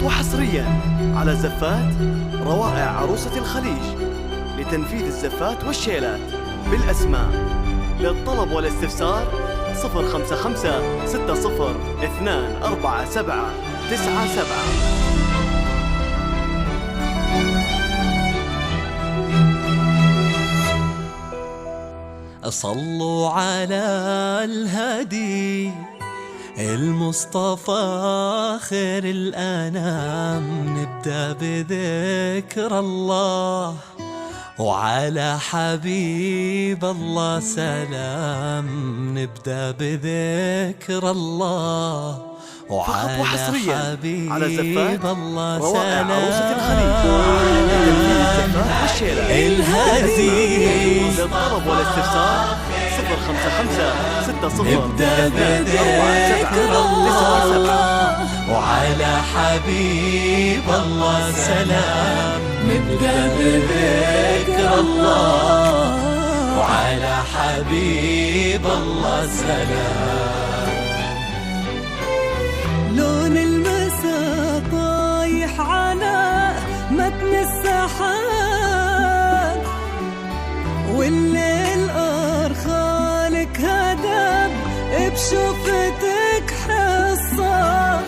وحصريا على زفات روائع عروسة الخليج لتنفيذ الزفات والشيلات بالأسماء. للطلب والاستفسار 055 60 247 97. صلوا على الهادي المصطفى خير الأنام، نبدأ بذكر الله وعلى حبيب الله سلام، نبدأ بذكر الله وعلى حبيب الله سلام. الهادي للطلب والاستفسار 055 60 نبدأ بذكر الله وعلى حبيب الله سلام، نبدأ بذكر الله وعلى حبيب الله سلام. لون المساء طايح على متن السحاب، والليل أرخالك هدب بشوفتك حصة،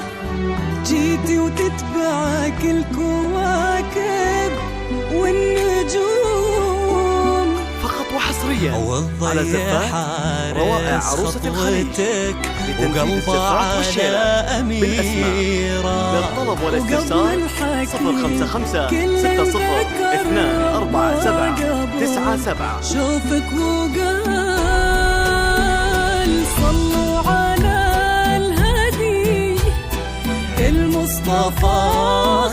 جيتي وتتبعك الكواكب والنجوم فقط وحصريا على زفات روائع عروسة الخليج وقلبها على أميرة. للطلب والاستفسار 055 60 247 97. شوفك وقال صلوا على الهادي المصطفى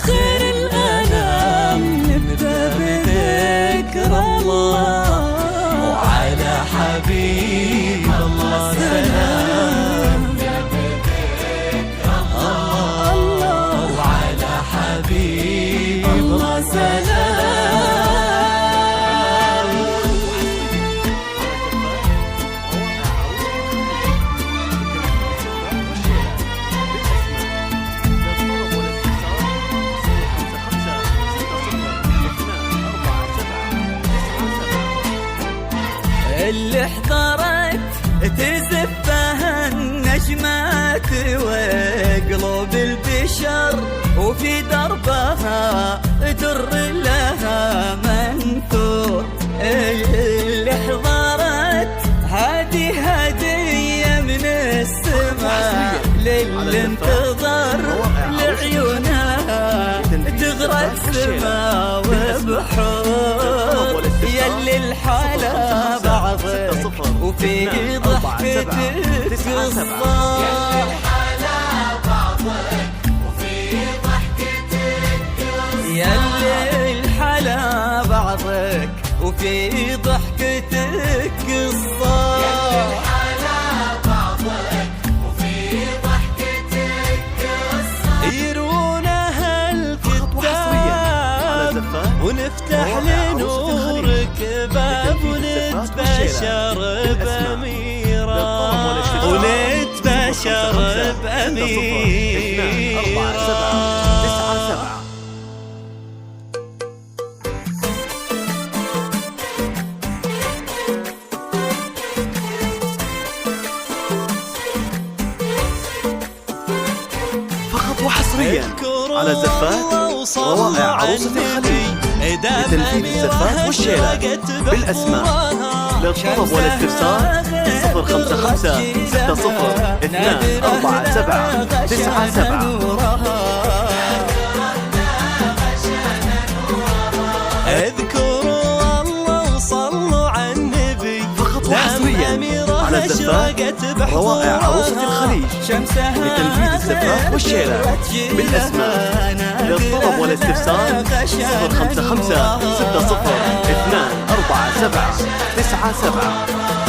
خير الأنام، نبدأ بذكر الله وعلى حبيب الله سلام، الله وعلى حبيب الله سلام. اللي حضرت تزفها النجمات وقلوب البشر، وفي دربها در لها منثور. اللي حضرت هذه هدية من السماء للي انتظر لعيونها تغرق سما وبحور. يلي الحلا بعضك وفي ضحكتك قصة، يلي الحلا بعضك وفي ضحكتك قصة. يرونها الكتاب ونفتح لنورك باب ونتبشر بأميرة، ونتبشر بأميرة. وحصريا على زفات روائع عروسة الخليج لتنفيذ الزفات والشيلات بالأسماء. للطلب والاستفسار 055 60 247 97. اذكروا الله وصلوا على النبي. فقط وحصريا على زفات روائع عروسة الخليج لتنفيذ الزفات والشيلات بالأسماء. للطلب والاستفسار 055 60 247 97.